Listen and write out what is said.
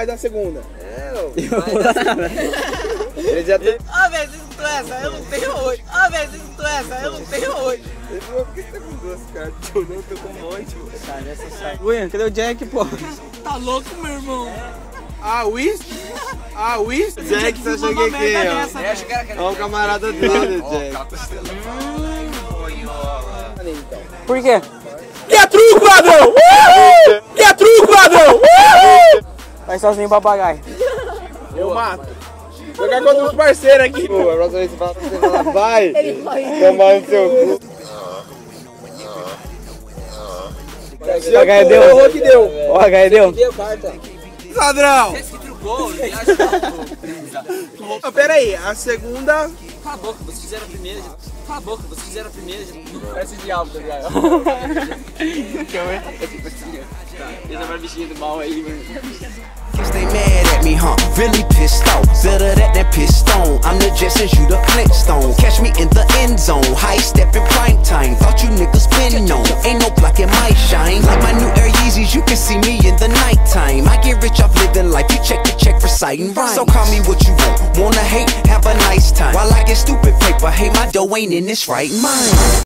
vai dar segunda. Ele já tem... Ó, velho, você escutou essa? Eu não tenho hoje. Ó, velho, você escutou essa? Eu não tenho hoje. Ele falou, por que você tá com duas cartas? Eu não tô com um monte, pô. Tá, nessa sai. William, cadê o Jack, pô? Tá louco, meu irmão? Ah, whisky? Ah, whisky? Jack, você achou que aqui, ó. Ó o camarada dele, Jack. Por quê? Que é truco, ladrão! Que é truco, ladrão! Vai sozinho, papagaio. Eu mato. Jogar contra os parceiros aqui. Pô, a próxima vez você fala, vai tomar no seu cu. Papagaio deu. O que deu? Ó, papagaio deu. Deu carta. Ladrão! Esse que trucou, Oh, pera aí, a segunda... Cala a boca, vocês fizeram a primeira. Cala a boca, vocês fizeram a primeira. Parece diabo, tá ligado? Essa vai bichinha do mal aí, mano. They mad at me, huh? Really pissed off. Better that than pissed on. I'm the Jetsons, you the Flintstone. Catch me in the end zone. High step in prime time. Thought you niggas been known. Ain't no blocking my shine. Like my new Air Yeezys, you can see me in the nighttime. I get rich off living life. You check the check for citing rhymes. So call me what you want. Wanna hate? Have a nice time. While I get stupid paper, hey, my dough ain't in this right mind.